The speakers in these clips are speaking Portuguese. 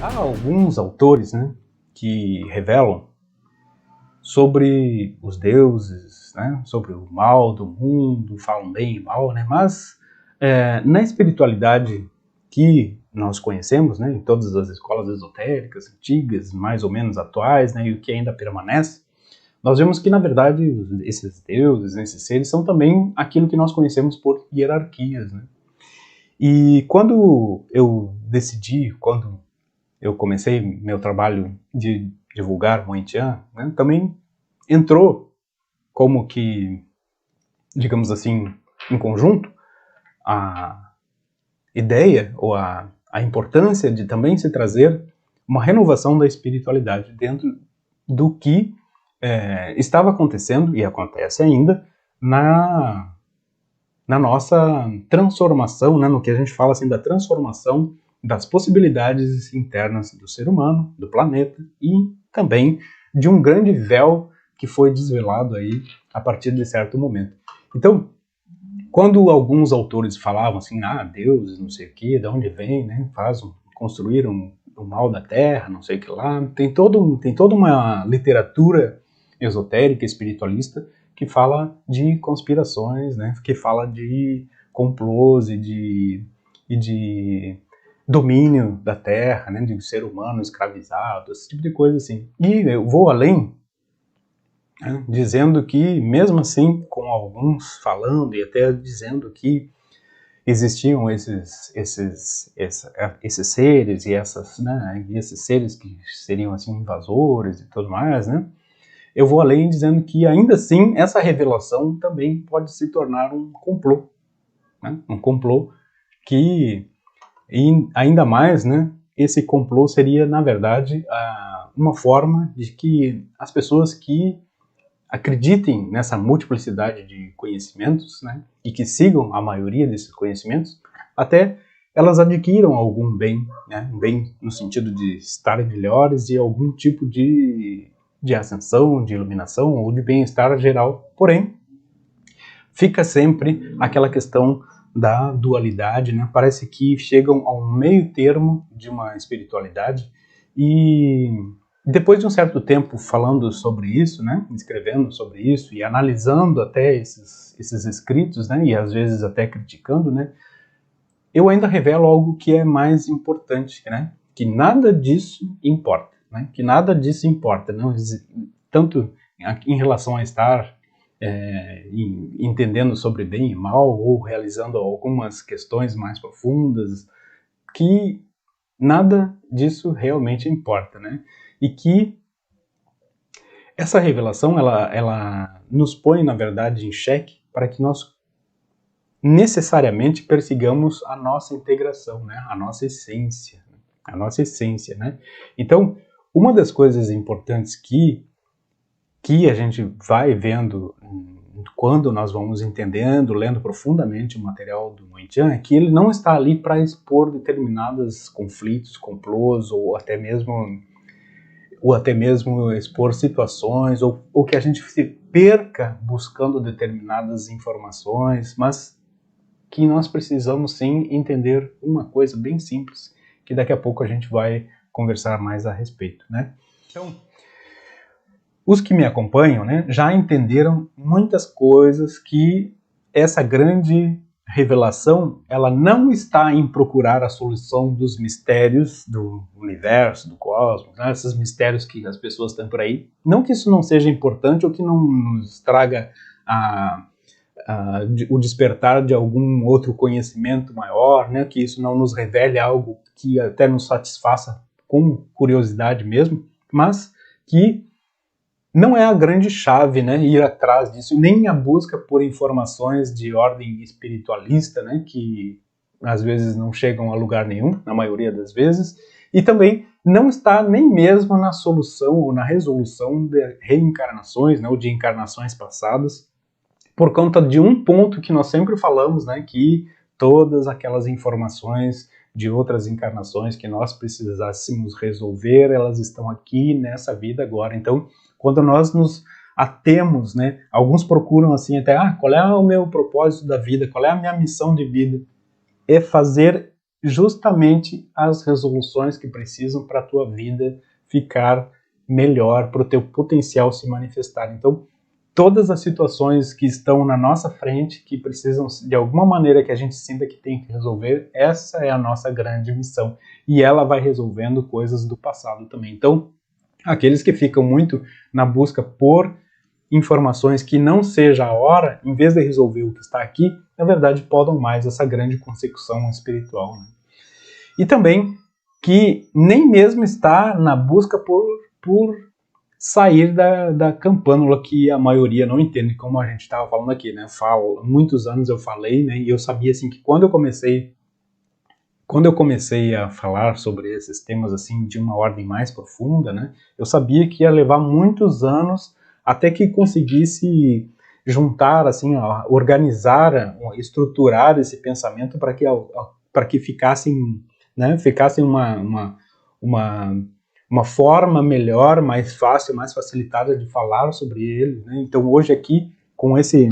Há alguns autores, né, que revelam sobre os deuses, né, sobre o mal do mundo, falam bem e mal, né, mas na espiritualidade que nós conhecemos, né, em todas as escolas esotéricas, antigas, mais ou menos atuais, né, e o que ainda permanece, nós vemos que, na verdade, esses deuses, esses seres, são também aquilo que nós conhecemos por hierarquias, né? E quando eu decidi, quando eu comecei meu trabalho de divulgar o Wentian, né, também entrou como que, digamos assim, em conjunto, a ideia ou a importância de também se trazer uma renovação da espiritualidade dentro do que estava acontecendo e acontece ainda na nossa transformação, né, no que a gente fala assim da transformação das possibilidades internas do ser humano, do planeta e também de um grande véu que foi desvelado aí a partir de certo momento. Então, quando alguns autores falavam assim, Deus, não sei o que, de onde vem, né, construíram o mal da Terra, não sei o que lá, tem toda uma literatura esotérica, espiritualista, que fala de conspirações, né, que fala de complôs e de domínio da Terra, né, de ser humano escravizado, esse tipo de coisa assim. E eu vou além, né, dizendo que, mesmo assim, com alguns falando e até dizendo que existiam esses seres e esses seres que seriam assim invasores e tudo mais, né? Eu vou além dizendo que ainda assim essa revelação também pode se tornar um complô, né? Um complô que, e ainda mais, né? Esse complô seria na verdade uma forma de que as pessoas que acreditem nessa multiplicidade de conhecimentos, né, e que sigam a maioria desses conhecimentos, até elas adquiram algum bem, né, um bem no sentido de estarem melhores e algum tipo de ascensão, de iluminação ou de bem-estar geral. Porém, fica sempre aquela questão da dualidade, né? Parece que chegam a um meio termo de uma espiritualidade e depois de um certo tempo falando sobre isso, né, escrevendo sobre isso e analisando até esses escritos, né, e às vezes até criticando, né, eu ainda revelo algo que é mais importante, né, que nada disso importa, né, que nada disso importa, não, tanto em relação a estar entendendo sobre bem e mal ou realizando algumas questões mais profundas, que nada disso realmente importa, né? E que essa revelação, ela nos põe, na verdade, em xeque para que nós necessariamente persigamos a nossa integração, né? A nossa essência, né? Então, uma das coisas importantes que a gente vai vendo quando nós vamos entendendo, lendo profundamente o material do Wentian, é que ele não está ali para expor determinados conflitos, complôs ou até mesmo expor situações, ou que a gente se perca buscando determinadas informações, mas que nós precisamos sim entender uma coisa bem simples, que daqui a pouco a gente vai conversar mais a respeito, né? Então, os que me acompanham, né, já entenderam muitas coisas, que essa grande revelação, ela não está em procurar a solução dos mistérios do universo, do cosmos, né, esses mistérios que as pessoas têm por aí. Não que isso não seja importante ou que não nos traga o despertar de algum outro conhecimento maior, né, que isso não nos revele algo que até nos satisfaça com curiosidade mesmo, mas que não é a grande chave, né, ir atrás disso, nem a busca por informações de ordem espiritualista, né, que às vezes não chegam a lugar nenhum, na maioria das vezes, e também não está nem mesmo na solução ou na resolução de reencarnações, né, ou de encarnações passadas, por conta de um ponto que nós sempre falamos, né, que todas aquelas informações de outras encarnações que nós precisássemos resolver, elas estão aqui nessa vida agora. Então, quando nós nos atemos, né, alguns procuram assim até, qual é o meu propósito da vida, qual é a minha missão de vida? É fazer justamente as resoluções que precisam para a tua vida ficar melhor, para o teu potencial se manifestar. Então, todas as situações que estão na nossa frente, que precisam, de alguma maneira, que a gente sinta que tem que resolver, essa é a nossa grande missão. E ela vai resolvendo coisas do passado também. Então, aqueles que ficam muito na busca por informações que não seja a hora, em vez de resolver o que está aqui, na verdade podam mais essa grande consecução espiritual. Né? E também que nem mesmo está na busca por sair da campânula, que a maioria não entende, como a gente estava falando aqui, né? Muitos anos eu falei, né? E eu sabia assim que quando eu comecei a falar sobre esses temas assim de uma ordem mais profunda, né? Eu sabia que ia levar muitos anos até que conseguisse juntar, assim, organizar, estruturar esse pensamento para que ficassem, né? Ficasse uma forma melhor, mais fácil, mais facilitada de falar sobre ele. Né? Então hoje aqui, com esse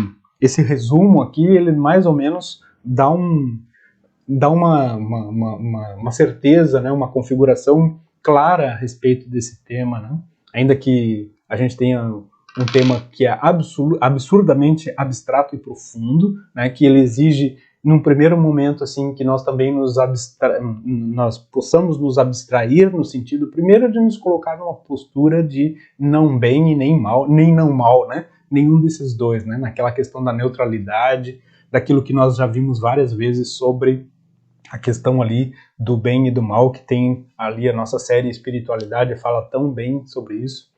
resumo aqui, ele mais ou menos dá uma certeza, né? Uma configuração clara a respeito desse tema. Né? Ainda que a gente tenha um tema que é absurdamente abstrato e profundo, né? Que ele exige num primeiro momento, assim, que nós também nós possamos nos abstrair no sentido, primeiro, de nos colocar numa postura de não bem e nem mal, nem não mal, né? Nenhum desses dois, né? Naquela questão da neutralidade, daquilo que nós já vimos várias vezes sobre a questão ali do bem e do mal, que tem ali a nossa série Espiritualidade, fala tão bem sobre isso.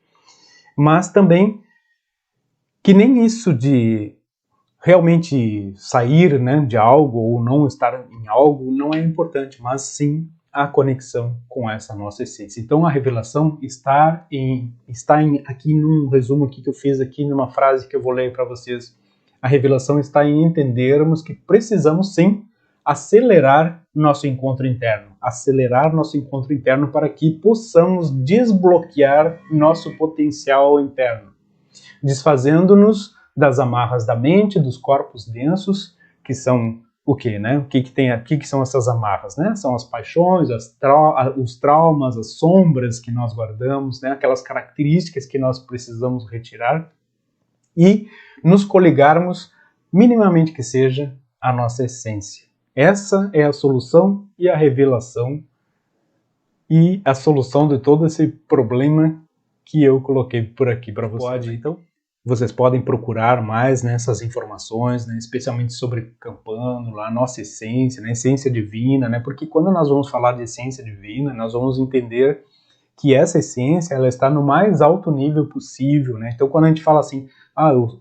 Mas também que nem isso de realmente sair, né, de algo ou não estar em algo não é importante, mas sim a conexão com essa nossa essência. Então a revelação está aqui num resumo aqui que eu fiz aqui numa frase que eu vou ler para vocês. A revelação está em entendermos que precisamos sim acelerar nosso encontro interno para que possamos desbloquear nosso potencial interno, desfazendo-nos das amarras da mente, dos corpos densos, que são o quê, né? O que são essas amarras, né? São as paixões, os traumas, as sombras que nós guardamos, né? Aquelas características que nós precisamos retirar e nos coligarmos, minimamente que seja, à nossa essência. Essa é a solução e a revelação e a solução de todo esse problema que eu coloquei por aqui para vocês. Então, vocês podem procurar mais nessas informações, né, especialmente sobre Campânula, a nossa essência, né, essência divina, né, porque quando nós vamos falar de essência divina, nós vamos entender que essa essência ela está no mais alto nível possível. Né? Então, quando a gente fala assim,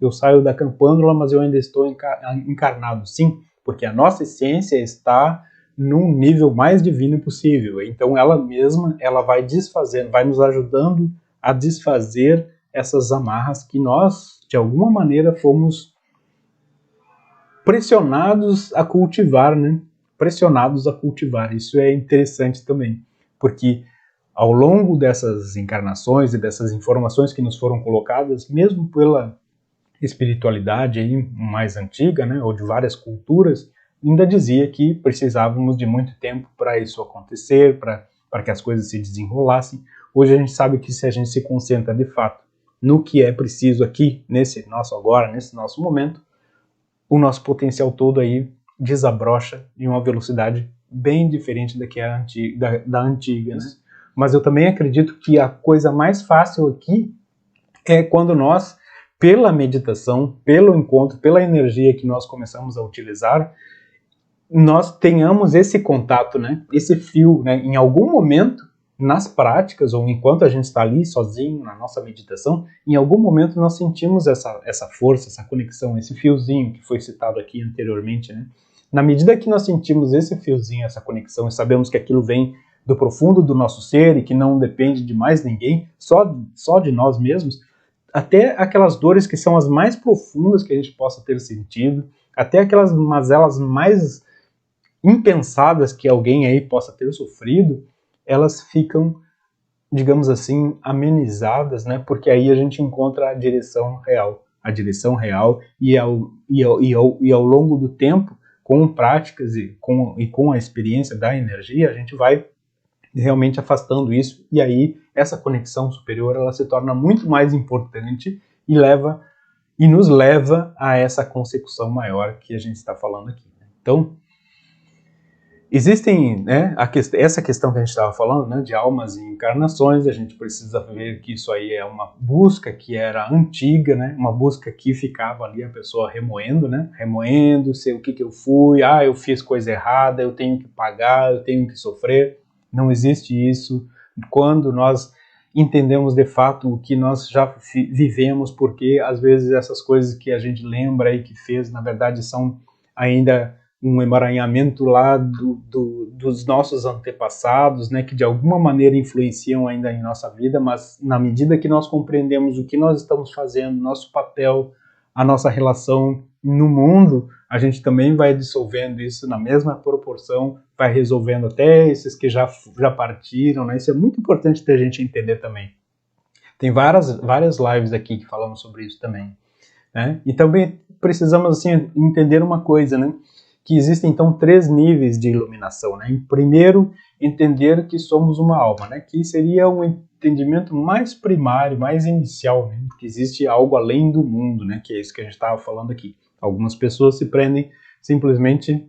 eu saio da Campânula, mas eu ainda estou encarnado. Sim, porque a nossa essência está num nível mais divino possível. Então, ela mesma ela vai desfazendo, vai nos ajudando a desfazer essas amarras que nós, de alguma maneira, fomos pressionados a cultivar, né? Pressionados a cultivar. Isso é interessante também, porque ao longo dessas encarnações e dessas informações que nos foram colocadas, mesmo pela espiritualidade aí mais antiga, né, ou de várias culturas, ainda dizia que precisávamos de muito tempo para isso acontecer, para que as coisas se desenrolassem. Hoje a gente sabe que se a gente se concentra de fato no que é preciso aqui, nesse nosso agora, nesse nosso momento, o nosso potencial todo aí desabrocha em uma velocidade bem diferente da antiga. Né? Mas eu também acredito que a coisa mais fácil aqui é quando nós, pela meditação, pelo encontro, pela energia que nós começamos a utilizar, nós tenhamos esse contato, né? Esse fio, né? Em algum momento, nas práticas, ou enquanto a gente está ali sozinho na nossa meditação, em algum momento nós sentimos essa força, essa conexão, esse fiozinho que foi citado aqui anteriormente, né? Na medida que nós sentimos esse fiozinho, essa conexão, e sabemos que aquilo vem do profundo do nosso ser e que não depende de mais ninguém, só de nós mesmos, até aquelas dores que são as mais profundas que a gente possa ter sentido, até aquelas mazelas mais impensadas que alguém aí possa ter sofrido, elas ficam, digamos assim, amenizadas, né? Porque aí a gente encontra a direção real e ao longo do tempo, com práticas e com a experiência da energia, a gente vai realmente afastando isso, e aí essa conexão superior ela se torna muito mais importante e nos leva a essa consecução maior que a gente está falando aqui. Então, existem, né, essa questão que a gente estava falando, né, de almas e encarnações. A gente precisa ver que isso aí é uma busca que era antiga, né, uma busca que ficava ali a pessoa remoendo, né, sei o que eu fui, eu fiz coisa errada, eu tenho que pagar, eu tenho que sofrer. Não existe isso. Quando nós entendemos de fato o que nós já vivemos, porque às vezes essas coisas que a gente lembra e que fez, na verdade, são ainda um emaranhamento lá dos nossos antepassados, né, que de alguma maneira influenciam ainda em nossa vida, mas na medida que nós compreendemos o que nós estamos fazendo, nosso papel, a nossa relação no mundo, a gente também vai dissolvendo isso na mesma proporção, vai resolvendo até esses que já partiram, né? Isso é muito importante da gente entender também. Tem várias lives aqui que falamos sobre isso também, né? E também precisamos assim entender uma coisa, né? Que existem então 3 níveis de iluminação, né? Primeiro, entender que somos uma alma, né? Que seria um entendimento mais primário, mais inicial, né? Que existe algo além do mundo, né? Que é isso que a gente estava falando aqui. Algumas pessoas se prendem simplesmente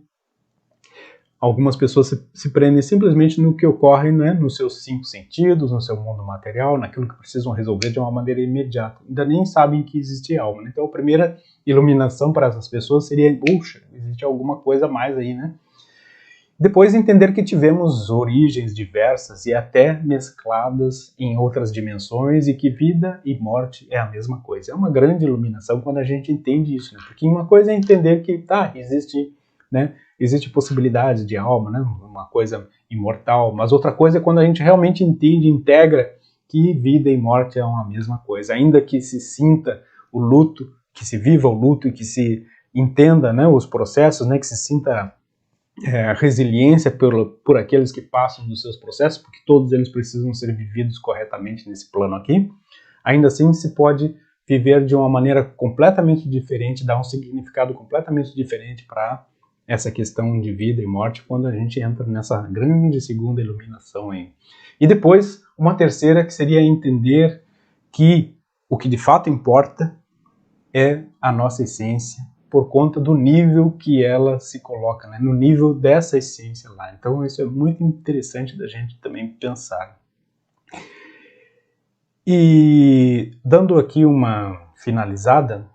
no que ocorre, né, nos seus 5 sentidos, no seu mundo material, naquilo que precisam resolver de uma maneira imediata. Ainda nem sabem que existe alma, né? Então a primeira iluminação para essas pessoas seria, puxa, existe alguma coisa a mais aí, né? Depois entender que tivemos origens diversas e até mescladas em outras dimensões e que vida e morte é a mesma coisa. É uma grande iluminação quando a gente entende isso, né? Porque uma coisa é entender que existe possibilidade de alma, né? Uma coisa imortal, mas outra coisa é quando a gente realmente entende, integra que vida e morte é uma mesma coisa, ainda que se sinta o luto, que se viva o luto e que se entenda, né, os processos, né, que se sinta resiliência por aqueles que passam dos seus processos, porque todos eles precisam ser vividos corretamente nesse plano aqui. Ainda assim, se pode viver de uma maneira completamente diferente, dar um significado completamente diferente para essa questão de vida e morte quando a gente entra nessa grande segunda iluminação aí. E depois, uma terceira que seria entender que o que de fato importa é a nossa essência, por conta do nível que ela se coloca, né? No nível dessa essência lá. Então isso é muito interessante da gente também pensar. E dando aqui uma finalizada,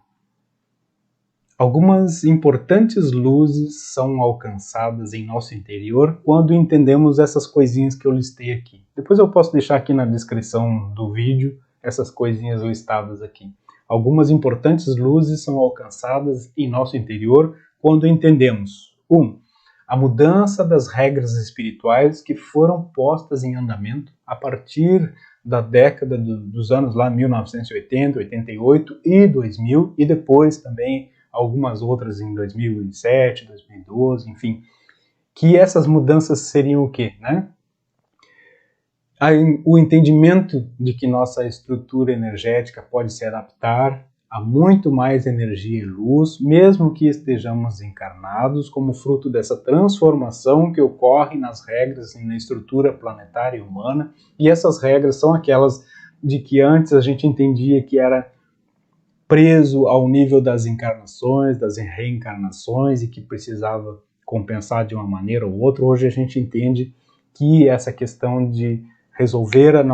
algumas importantes luzes são alcançadas em nosso interior quando entendemos essas coisinhas que eu listei aqui. Depois eu posso deixar aqui na descrição do vídeo essas coisinhas listadas aqui. Algumas importantes luzes são alcançadas em nosso interior quando entendemos 1. A mudança das regras espirituais que foram postas em andamento a partir da década dos anos lá 1980, 88 e 2000 e depois também algumas outras em 2007, 2012, enfim. Que essas mudanças seriam o quê, né? O entendimento de que nossa estrutura energética pode se adaptar a muito mais energia e luz, mesmo que estejamos encarnados, como fruto dessa transformação que ocorre nas regras e na estrutura planetária e humana. E essas regras são aquelas de que antes a gente entendia que era preso ao nível das encarnações, das reencarnações e que precisava compensar de uma maneira ou outra. Hoje a gente entende que essa questão de resolver as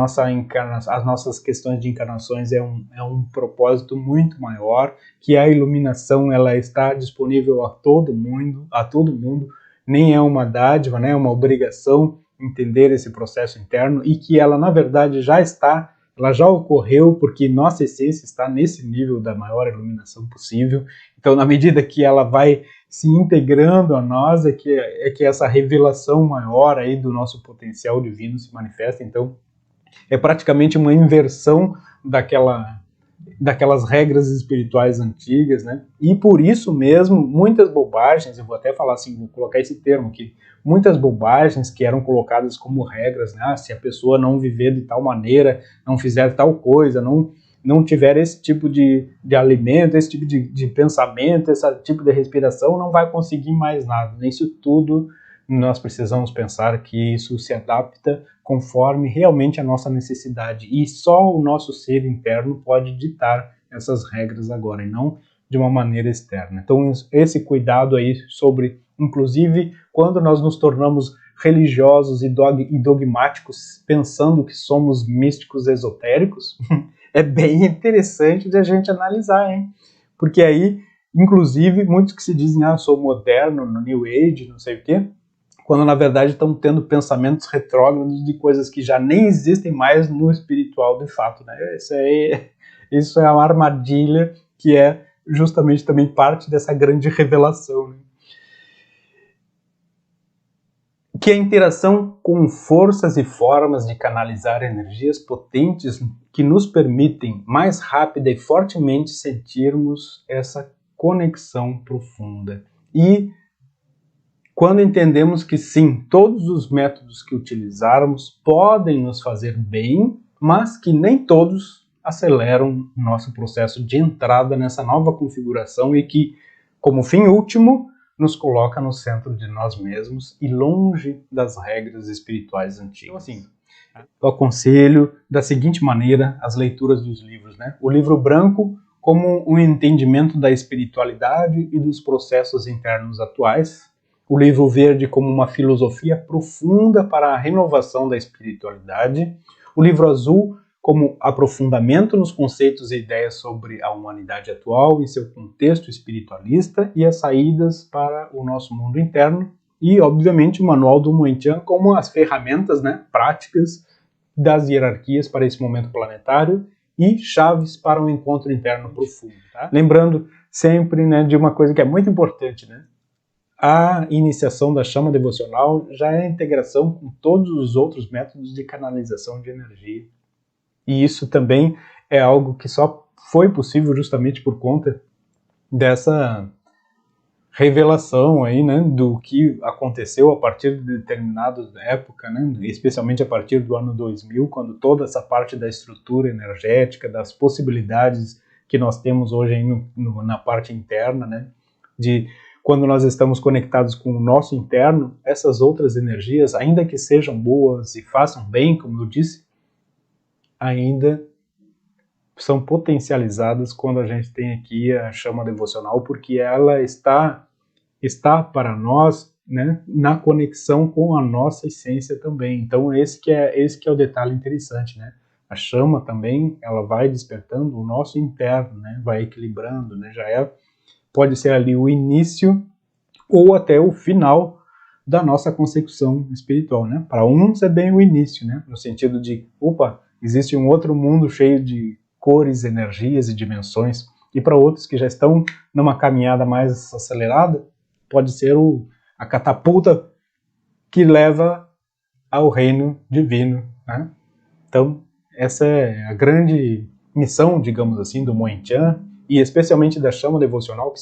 nossas questões de encarnações é um propósito muito maior, que a iluminação ela está disponível a todo mundo, nem é uma dádiva, né, é uma obrigação entender esse processo interno e que ela na verdade ela já ocorreu porque nossa essência está nesse nível da maior iluminação possível. Então, na medida que ela vai se integrando a nós, é que essa revelação maior aí do nosso potencial divino se manifesta. Então, é praticamente uma inversão daquelas regras espirituais antigas, né? E por isso mesmo, muitas bobagens, eu vou até falar assim, vou colocar esse termo aqui, muitas bobagens que eram colocadas como regras, né? Se a pessoa não viver de tal maneira, não fizer tal coisa, não não tiver esse tipo de alimento, esse tipo de pensamento, esse tipo de respiração, não vai conseguir mais nada. Isso tudo nós precisamos pensar que isso se adapta conforme realmente a nossa necessidade, e só o nosso ser interno pode ditar essas regras agora, e não de uma maneira externa. Então esse cuidado aí sobre, inclusive, quando nós nos tornamos religiosos e dogmáticos, pensando que somos místicos esotéricos, é bem interessante de a gente analisar, hein? Porque aí, inclusive, muitos que se dizem, sou moderno, no New Age, não sei o quê, quando na verdade estão tendo pensamentos retrógrados de coisas que já nem existem mais no espiritual de fato, né? Isso é uma armadilha que é justamente também parte dessa grande revelação, né? Que a interação com forças e formas de canalizar energias potentes que nos permitem mais rápida e fortemente sentirmos essa conexão profunda. E quando entendemos que sim, todos os métodos que utilizarmos podem nos fazer bem, mas que nem todos aceleram nosso processo de entrada nessa nova configuração e que, como fim último, nos coloca no centro de nós mesmos e longe das regras espirituais antigas. Então, assim, eu aconselho da seguinte maneira as leituras dos livros, né? O livro branco como um entendimento da espiritualidade e dos processos internos atuais, o livro verde como uma filosofia profunda para a renovação da espiritualidade, o livro azul como aprofundamento nos conceitos e ideias sobre a humanidade atual e seu contexto espiritualista e as saídas para o nosso mundo interno, e, obviamente, o Manual do Moentian como as ferramentas, né, práticas das hierarquias para esse momento planetário e chaves para um encontro interno profundo. Tá? Lembrando sempre, né, de uma coisa que é muito importante, né? A iniciação da chama devocional já é a integração com todos os outros métodos de canalização de energia. E isso também é algo que só foi possível justamente por conta dessa revelação aí, né, do que aconteceu a partir de determinada época, né, especialmente a partir do ano 2000, quando toda essa parte da estrutura energética, das possibilidades que nós temos hoje aí na parte interna, né, de quando nós estamos conectados com o nosso interno, essas outras energias, ainda que sejam boas e façam bem, como eu disse, ainda são potencializadas quando a gente tem aqui a chama devocional, porque ela está para nós, né, na conexão com a nossa essência também. Então esse que é o detalhe interessante, né? A chama também, ela vai despertando o nosso interno, né? Vai equilibrando, né? Pode ser ali o início ou até o final da nossa consecução espiritual, né? Para uns é bem o início, né? No sentido de, existe um outro mundo cheio de cores, energias e dimensões. E para outros que já estão numa caminhada mais acelerada, pode ser a catapulta que leva ao reino divino, né? Então, essa é a grande missão, digamos assim, do Moentian, e especialmente da chama devocional, que